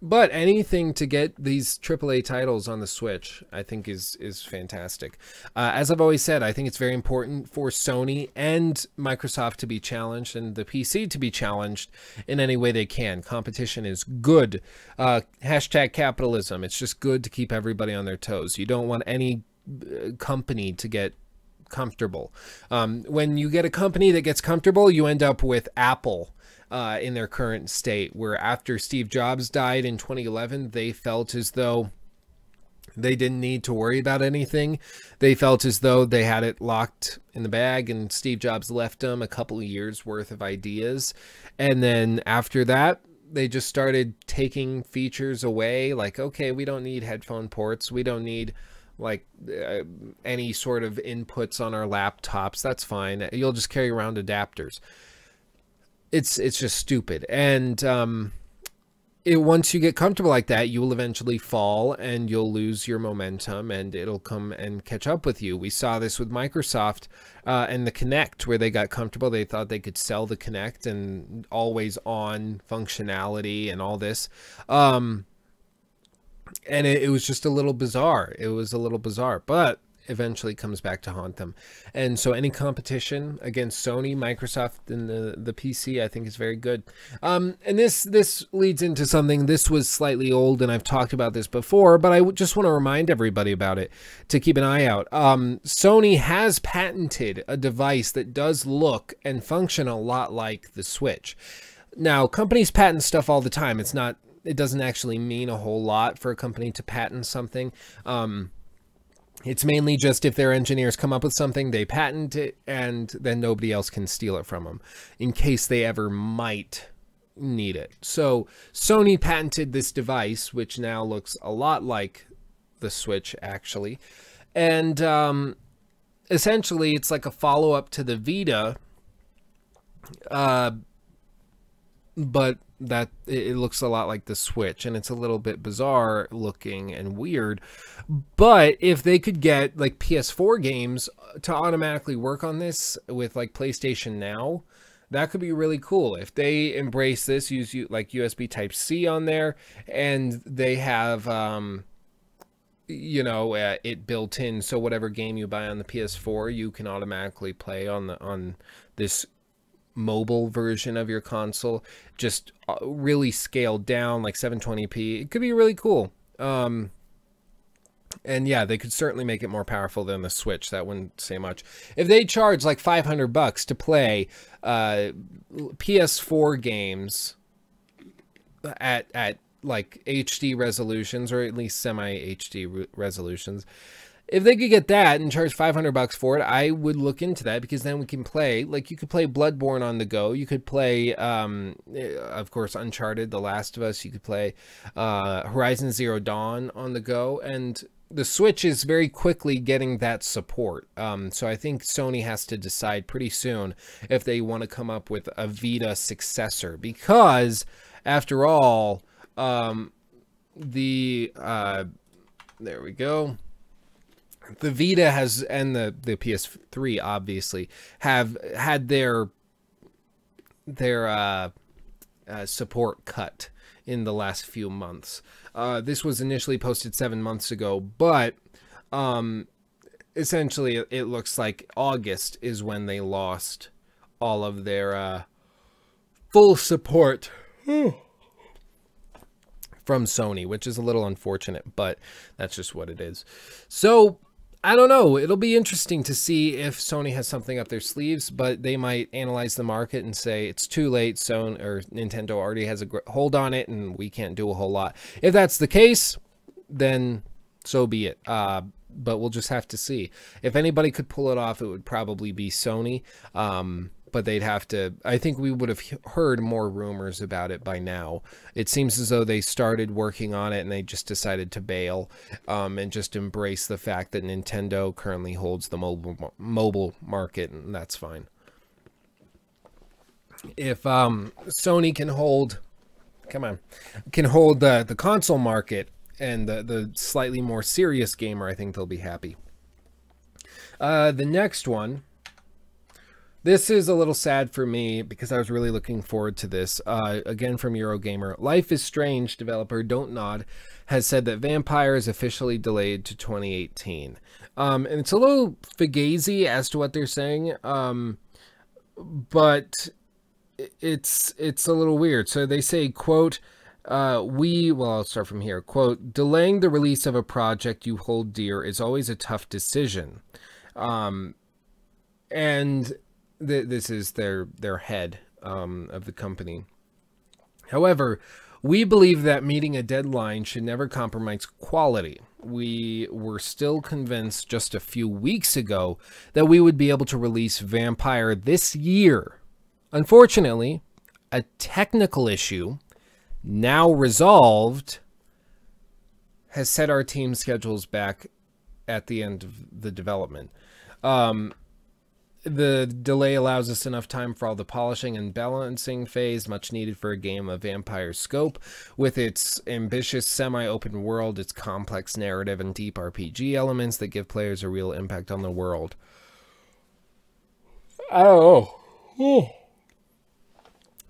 But anything to get these AAA titles on the Switch, I think is fantastic. As I've always said, I think it's very important for Sony and Microsoft to be challenged and the PC to be challenged in any way they can. Competition is good. Hashtag capitalism. It's just good to keep everybody on their toes. You don't want any company to get comfortable. When you get a company that gets comfortable, you end up with Apple. In their current state, where after Steve Jobs died in 2011, they felt as though they didn't need to worry about anything. They felt as though they had it locked in the bag, and Steve Jobs left them a couple of years worth of ideas. And then after that, they just started taking features away. Like, okay, we don't need headphone ports. We don't need like any sort of inputs on our laptops. That's fine. You'll just carry around adapters. It's just stupid. And once you get comfortable like that, you will eventually fall and you'll lose your momentum and it'll come and catch up with you. We saw this with Microsoft and the Kinect, where they got comfortable. They thought they could sell the Kinect and always on functionality and all this. And it was just a little bizarre. It was a little bizarre, but eventually comes back to haunt them. And so any competition against Sony, Microsoft, and the PC, I think is very good. And this leads into something. This was slightly old, and I've talked about this before, but I just want to remind everybody about it to keep an eye out. Sony has patented a device that does look and function a lot like the Switch. Now, companies patent stuff all the time. It doesn't actually mean a whole lot for a company to patent something. It's mainly just if their engineers come up with something, they patent it, and then nobody else can steal it from them in case they ever might need it. So Sony patented this device, which now looks a lot like the Switch, actually. And essentially, it's like a follow-up to the Vita, but that it looks a lot like the Switch, and it's a little bit bizarre looking and weird. But if they could get like PS4 games to automatically work on this with like PlayStation Now, that could be really cool. If they embrace this, use like USB Type-C on there, and they have you know, it built in, so whatever game you buy on the PS4, you can automatically play on this mobile version of your console, just really scaled down, like 720p. It could be really cool. And yeah, they could certainly make it more powerful than the Switch. That wouldn't say much. If they charge like $500 to play PS4 games at like HD resolutions, or at least semi-HD resolutions, if they could get that and charge $500 for it, I would look into that, because then we can play, like, you could play Bloodborne on the go. You could play, of course, Uncharted, The Last of Us. You could play Horizon Zero Dawn on the go. And the Switch is very quickly getting that support. So I think Sony has to decide pretty soon if they want to come up with a Vita successor, because, after all, there we go. The Vita has, and the PS3 obviously have had their support cut in the last few months. This was initially posted 7 months ago, but essentially it looks like August is when they lost all of their full support from Sony, which is a little unfortunate, but that's just what it is. So I don't know. It'll be interesting to see if Sony has something up their sleeves, but they might analyze the market and say it's too late. Sony or Nintendo already has a hold on it, and we can't do a whole lot. If that's the case, then so be it. But we'll just have to see. If anybody could pull it off, it would probably be Sony. But they'd have to, I think we would have heard more rumors about it by now. It seems as though they started working on it and they just decided to bail and just embrace the fact that Nintendo currently holds the mobile market, and that's fine. If Sony can hold, the console market and the slightly more serious gamer, I think they'll be happy. The next one. This is a little sad for me because I was really looking forward to this. Again from Eurogamer. Life is Strange developer Don't Nod has said that Vampire is officially delayed to 2018. And it's a little fugazi as to what they're saying, but it's a little weird. So they say, quote, well, I'll start from here. Quote, delaying the release of a project you hold dear is always a tough decision. And this is their head of the company. However, we believe that meeting a deadline should never compromise quality. We were still convinced just a few weeks ago that we would be able to release Vampire this year. Unfortunately, a technical issue, now resolved, has set our team schedules back at the end of the development. The delay allows us enough time for all the polishing and balancing phase much needed for a game of Vampire's scope, with its ambitious semi-open world, its complex narrative, and deep RPG elements that give players a real impact on the world. Oh.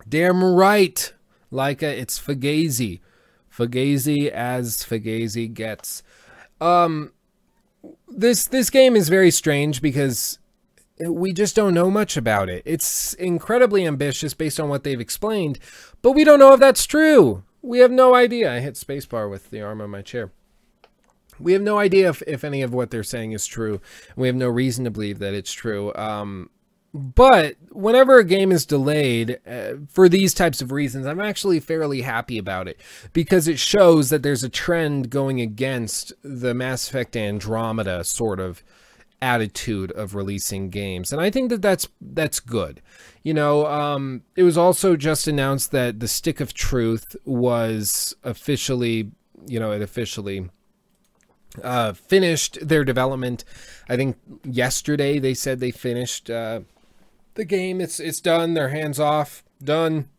Damn right, Laika, it's fugazi. Fugazi as fugazi gets. This game is very strange because we just don't know much about it. It's incredibly ambitious based on what they've explained, but we don't know if that's true. We have no idea. I hit spacebar with the arm of my chair. We have no idea if any of what they're saying is true. We have no reason to believe that it's true. But whenever a game is delayed for these types of reasons, I'm actually fairly happy about it because it shows that there's a trend going against the Mass Effect Andromeda sort of attitude of releasing games, and I think that that's good. You know, it was also just announced that the Stick of Truth was officially, you know, it officially finished their development. I think yesterday they said they finished the game. It's done. Their hands off. Done.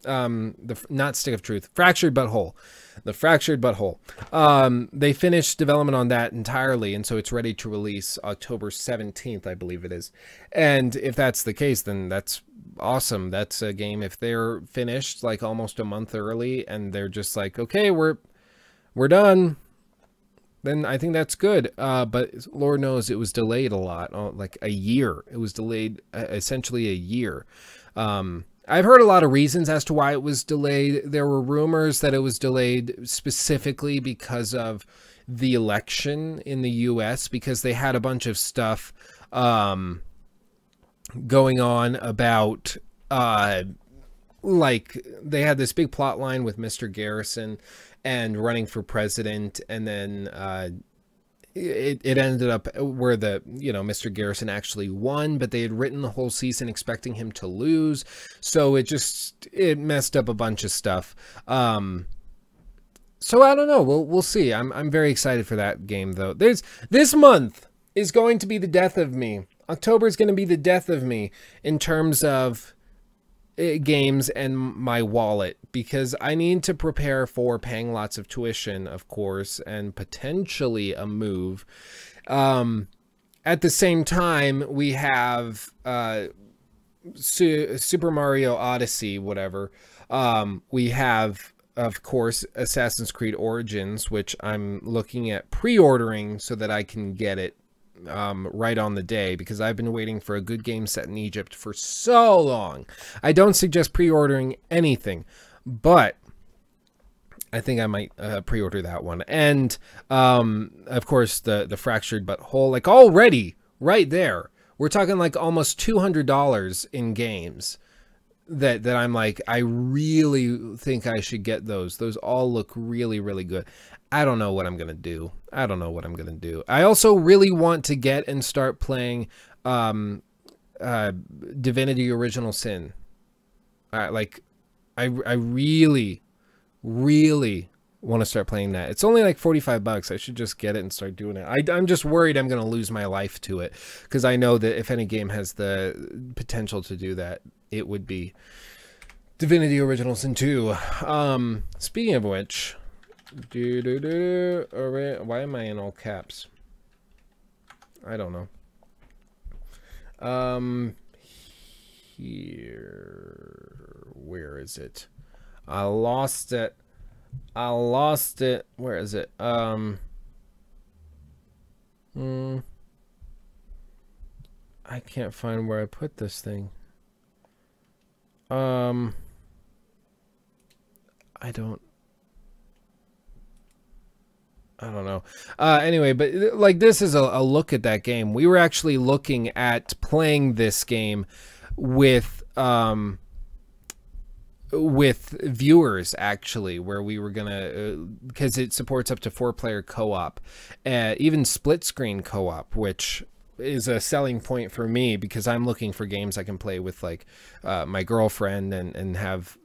Not Stick of Truth. Fractured But Whole. The Fractured But Whole. They finished development on that entirely, and so it's ready to release October 17th, I believe it is. And if that's the case, then that's awesome. That's a game, if they're finished like almost a month early and they're just like, okay, we're done, then I think that's good. But Lord knows it was delayed a lot, like a year. It was delayed essentially a year. I've heard a lot of reasons as to why it was delayed. There were rumors that it was delayed specifically because of the election in the US, because they had a bunch of stuff going on about like they had this big plot line with Mr. Garrison and running for president, and then it ended up where Mr. Garrison actually won, but they had written the whole season expecting him to lose, so it messed up a bunch of stuff. So I don't know. We'll see. I'm very excited for that game though. This month is going to be the death of me. October is going to be the death of me in terms of games and my wallet, because I need to prepare for paying lots of tuition, of course, and potentially a move. At the same time, we have Super Mario Odyssey, whatever. We have, of course, Assassin's Creed Origins, which I'm looking at pre-ordering so that I can get it right on the day, because I've been waiting for a good game set in Egypt for so long. I don't suggest pre-ordering anything, but I think I might pre-order that one. And of course the Fractured But Whole, like already right there, we're talking like almost $200 in games that I'm like, I really think I should get those. Those all look really, really good. I don't know what I'm gonna do. I don't know what I'm gonna do. I also really want to get and start playing Divinity Original Sin. Like I really want to start playing that. It's only like 45 bucks. I should just get it and start doing it. I'm just worried I'm gonna lose my life to it, because I know that if any game has the potential to do that, it would be Divinity Original Sin 2. Speaking of which, why am I in all caps? I don't know. Here, where is it? I lost it. Where is it? I can't find where I put this thing. I don't know. Anyway, but like, this is a look at that game. We were actually looking at playing this game with viewers, actually, where we were gonna, because it supports up to 4-player co-op, even split screen co-op, which is a selling point for me, because I'm looking for games I can play with like my girlfriend and have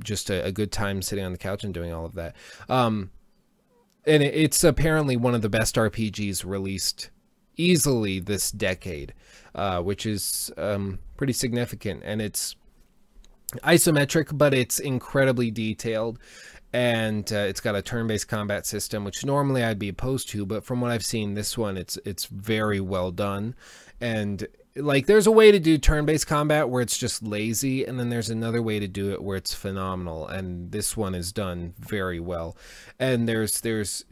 just a good time sitting on the couch and doing all of that. And it's apparently one of the best RPGs released easily this decade, which is pretty significant. And it's isometric, but it's incredibly detailed. And it's got a turn-based combat system, which normally I'd be opposed to. But from what I've seen, this one, it's very well done. And like, there's a way to do turn-based combat where it's just lazy, and then there's another way to do it where it's phenomenal, and this one is done very well. And there's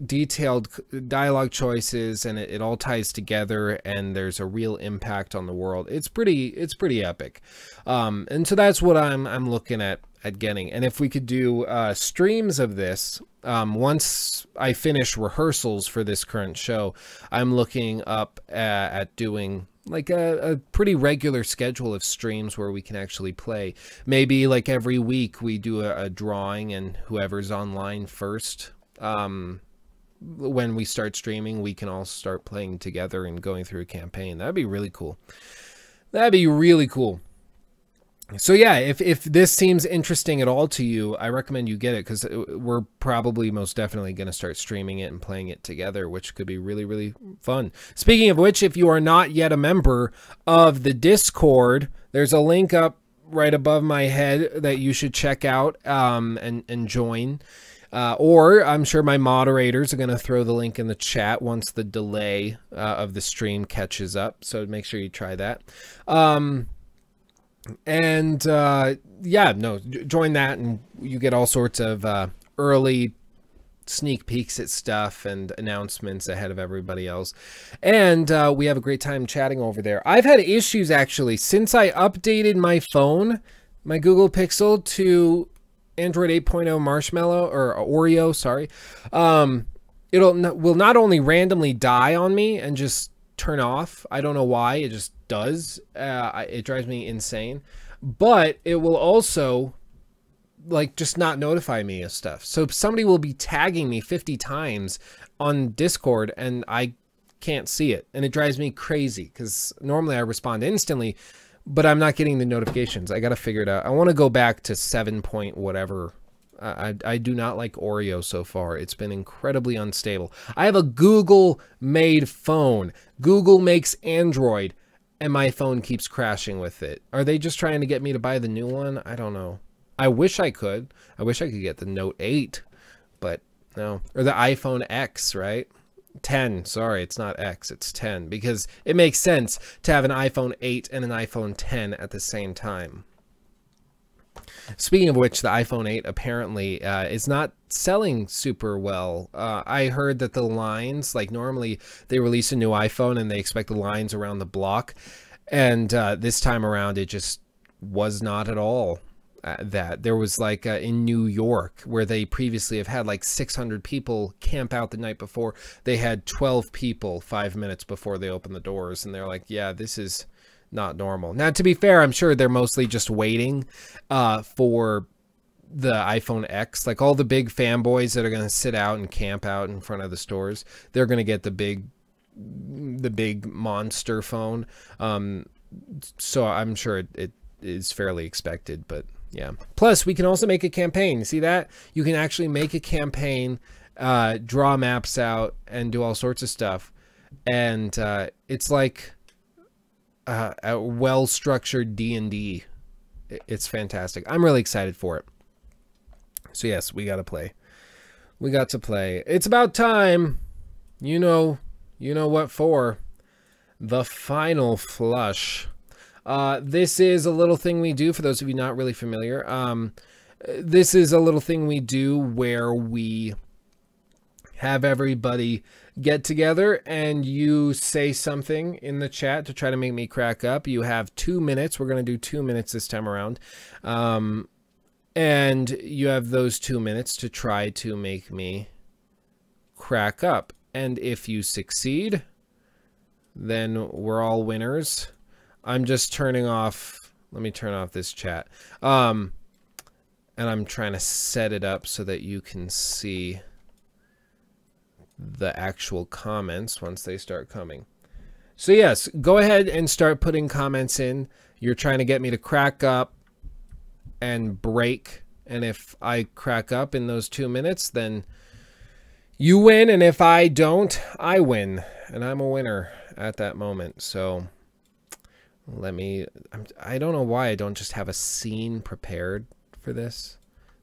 detailed dialogue choices, and it all ties together, and there's a real impact on the world. It's pretty epic. And so that's what I'm looking at getting. And if we could do streams of this, once I finish rehearsals for this current show, I'm looking up at doing like a pretty regular schedule of streams where we can actually play. Maybe like every week we do a drawing, and whoever's online first, when we start streaming, we can all start playing together and going through a campaign. That'd be really cool. That'd be really cool. So yeah, if this seems interesting at all to you, I recommend you get it, because we're probably most definitely going to start streaming it and playing it together, which could be really, really fun. Speaking of which, if you are not yet a member of the Discord, there's a link up right above my head that you should check out and join. Or I'm sure my moderators are going to throw the link in the chat once the delay of the stream catches up. So make sure you try that. And yeah, no, join that, and you get all sorts of early sneak peeks at stuff and announcements ahead of everybody else. And we have a great time chatting over there. I've had issues, actually, since I updated my phone, my Google Pixel, to Android 8.0 Marshmallow, or Oreo, sorry. Will not only randomly die on me and just turn off. I don't know why, it just does. It drives me insane. But it will also like just not notify me of stuff. So somebody will be tagging me 50 times on Discord and I can't see it, and it drives me crazy, because normally I respond instantly, but I'm not getting the notifications. I got to figure it out. I want to go back to 7 point whatever. I do not like Oreo so far. It's been incredibly unstable. I have a Google made phone. Google makes Android. and my phone keeps crashing with it. Are they just trying to get me to buy the new one? I don't know. I wish I could. I wish I could get the Note 8, but no. Or the iPhone X, right? 10. Sorry, it's not X, it's 10. Because it makes sense to have an iPhone 8 and an iPhone 10 at the same time. Speaking of which, the iPhone 8 apparently is not selling super well. I heard that the lines, like normally they release a new iPhone and they expect the lines around the block. And this time around, it just was not at all that. There was like in New York, where they previously have had like 600 people camp out the night before. They had 12 people 5 minutes before they opened the doors. And they're like, yeah, this is not normal. Now, to be fair, I'm sure they're mostly just waiting for the iPhone X. Like all the big fanboys that are going to sit out and camp out in front of the stores, they're going to get the big monster phone. So I'm sure it is fairly expected, but yeah. Plus, we can also make a campaign. See that? You can actually make a campaign, draw maps out, and do all sorts of stuff. And it's like a well-structured D&D. It's fantastic. I'm really excited for it. So yes, we got to play. We got to play. It's about time. You know what for. The final flush. This is a little thing we do, for those of you not really familiar. This is a little thing we do where we have everybody get together and you say something in the chat to try to make me crack up. You have 2 minutes. We're going to do 2 minutes this time around. And you have those 2 minutes to try to make me crack up. And if you succeed, then we're all winners. I'm just turning off, let me turn off this chat. And I'm trying to set it up so that you can see the actual comments once they start coming. So yes, go ahead and start putting comments in. You're trying to get me to crack up and break. And if I crack up in those 2 minutes, then you win. And if I don't, I win. And I'm a winner at that moment. So I don't know why I don't just have a scene prepared for this.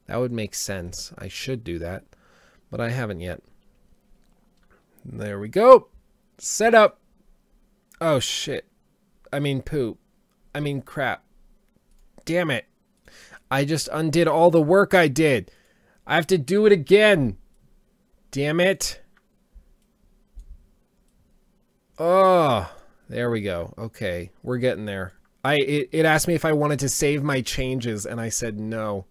That would make sense. I should do that, but I haven't yet. There we go. Set up. Oh, shit. I mean, poop. I mean, crap. Damn it. I just undid all the work I did. I have to do it again. Damn it. Oh, there we go. Okay, we're getting there. It asked me if I wanted to save my changes, and I said no.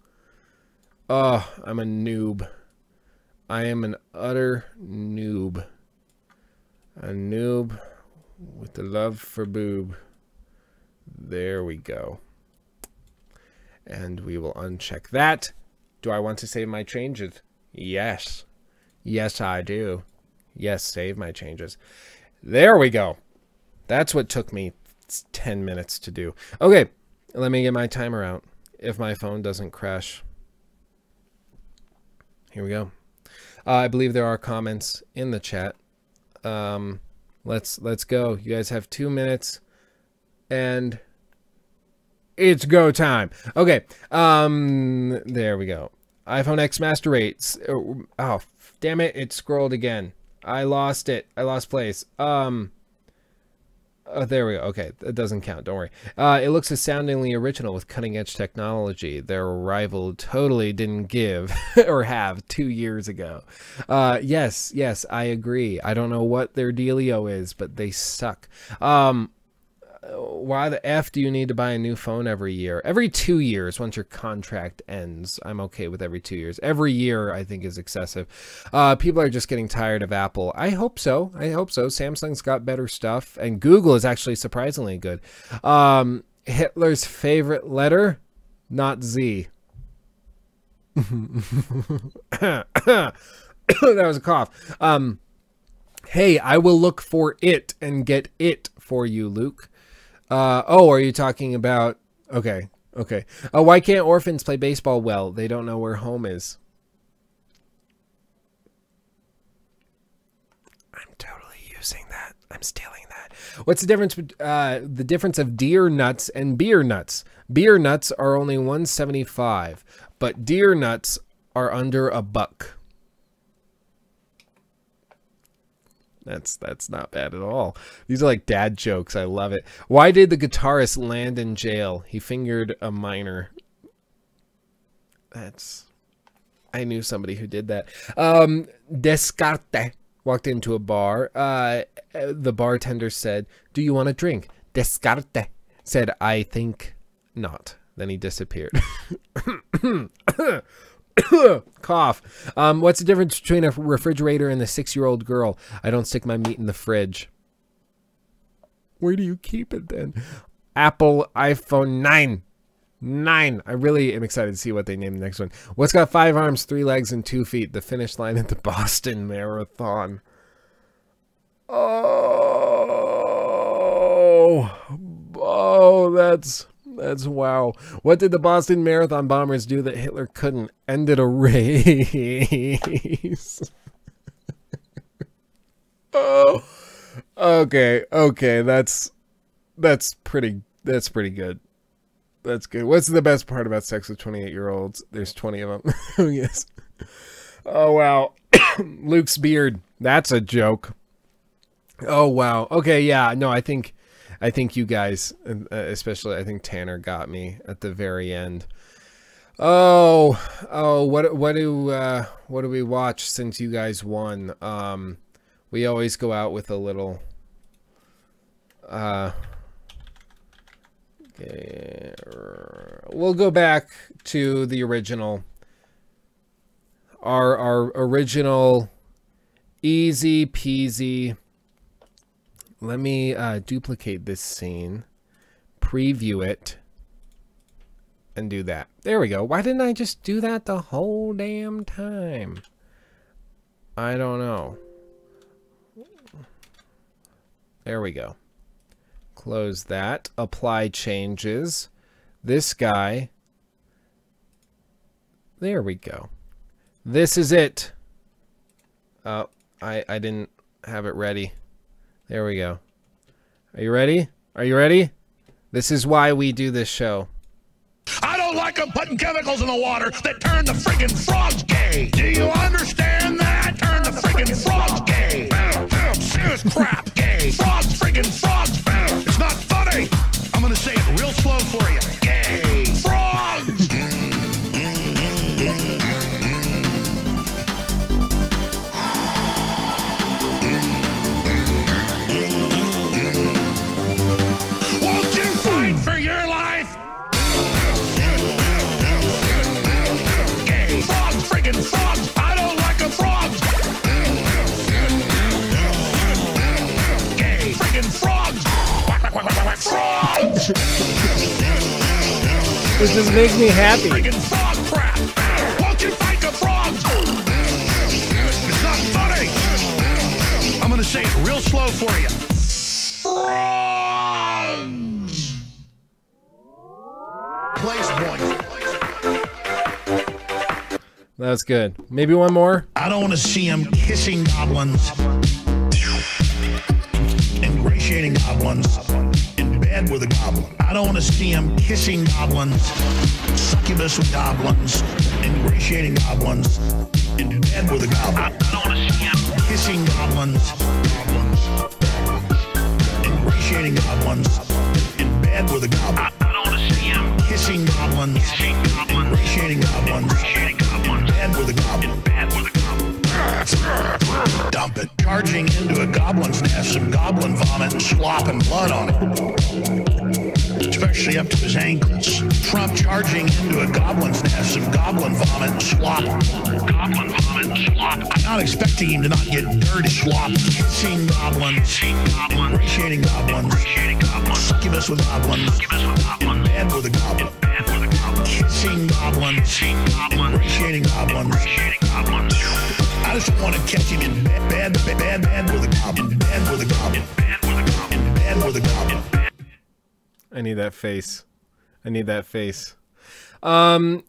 Oh, I'm a noob. I am an utter noob. A noob with the love for boob. There we go. And we will uncheck that. Do I want to save my changes? Yes. Yes, I do. Yes, save my changes. There we go. That's what took me 10 minutes to do. Okay, let me get my timer out if my phone doesn't crash. Here we go. I believe there are comments in the chat. Let's go. You guys have 2 minutes and it's go time. Okay. There we go. iPhone X master rates. Oh, damn it. It scrolled again. I lost it. I lost place. Oh, there we go. Okay, that doesn't count. Don't worry. It looks astoundingly original with cutting-edge technology. Their rival totally didn't give or have 2 years ago. Yes, I agree. I don't know what their dealio is, but they suck. Why the F do you need to buy a new phone every year? Every 2 years, once your contract ends. I'm okay with every 2 years. Every year, I think, is excessive. People are just getting tired of Apple. I hope so. I hope so. Samsung's got better stuff, and Google is actually surprisingly good. Hitler's favorite letter? Not Z. That was a cough. Hey, I will look for it and get it for you, Luke. Oh, are you talking about... Okay. Why can't orphans play baseball well? They don't know where home is. I'm totally using that. I'm stealing that. What's the difference of deer nuts and beer nuts? Beer nuts are only $1.75, but deer nuts are under $1. That's not bad at all. These are like dad jokes. I love it. Why did the guitarist land in jail? He fingered a minor. I knew somebody who did that. Descarte walked into a bar. The bartender said, "Do you want a drink?" Descarte said, "I think not." Then he disappeared. Cough. What's the difference between a refrigerator and a 6-year-old girl? I don't stick my meat in the fridge. Where do you keep it then? Apple iPhone 9. I really am excited to see what they name the next one. What's got 5 arms, 3 legs, and 2 feet? The finish line at the Boston Marathon. Oh, that's wow. What did the Boston Marathon bombers do that Hitler couldn't? Ended a race. Oh, okay. That's pretty good. That's good. What's the best part about sex with 28-year-olds? There's 20 of them. Yes. Oh, wow. Luke's beard. That's a joke. Oh, wow. Okay, yeah. No, I think you guys, especially I think Tanner got me at the very end. Oh, what do we watch since you guys won? We always go out with a little okay. We'll go back to the original. Our original easy peasy. Let me duplicate this scene, preview it, and do that. There we go. Why didn't I just do that the whole damn time? I don't know. There we go. Close that. Apply changes. This guy. There we go. This is it. Oh, I didn't have it ready. There we go. Are you ready? Are you ready? This is why we do this show. I don't like them putting chemicals in the water that turn the friggin' frogs gay. Do you understand that? Turn the friggin' frogs gay. Serious crap gay. Frogs, friggin' frogs. It's not funny. I'm gonna say it real slow for you. Gay. Frogs. Won't you fight for your life? Gay. Frogs, friggin' frogs. I don't like a frog. Gay. Friggin' frogs. Frogs. This just makes me happy. Friggin' frog crap. Won't you fight the frogs? It's not funny. I'm gonna say it real slow for you. Frogs. Place point. That's good. Maybe one more. I don't want to see him kissing goblins, ingratiating goblins, in bed with a goblin. I don't want to see him kissing goblins, succubus with goblins, ingratiating goblins, in bed with a goblin. I don't want to see him kissing goblins, ingratiating goblins, in bed with a goblin. I don't want to see him kissing goblins, ingratiating goblins, in bed with a goblin. Dump it. Charging into a goblin's nest, some goblin vomit and slop and blood on it, especially up to his ankles. Trump charging into a goblin's nest, some goblin vomit and slop. Goblin vomit and slop. I'm not expecting him to not get dirty slop. Kissing goblins, ingratiating goblins, succubus with goblins, in bed with a goblin. Kissing goblins, ingratiating goblins. I just want to catch him in bed with a goblin, in bed with a goblin, in bed with a goblin. I need that face. I need that face. Yeah.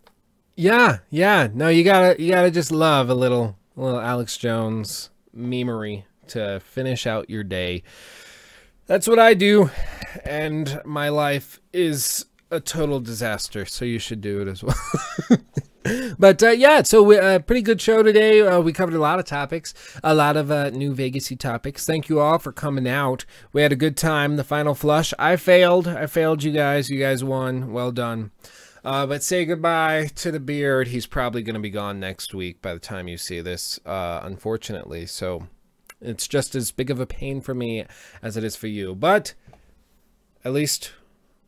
No, you gotta just love a little Alex Jones memery to finish out your day. That's what I do, and my life is a total disaster, so you should do it as well. But yeah, so pretty good show today. We covered a lot of topics, a lot of new Vegas-y topics. Thank you all for coming out. We had a good time. The final flush, I failed you guys. You guys won. Well done. But say goodbye to the beard. He's probably going to be gone next week by the time you see this, unfortunately. So it's just as big of a pain for me as it is for you. But at least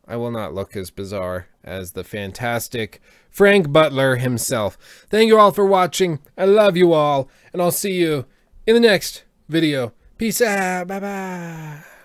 I will not look as bizarre as the fantastic Frank Butler himself. Thank you all for watching. I love you all. And I'll see you in the next video. Peace out. Bye-bye.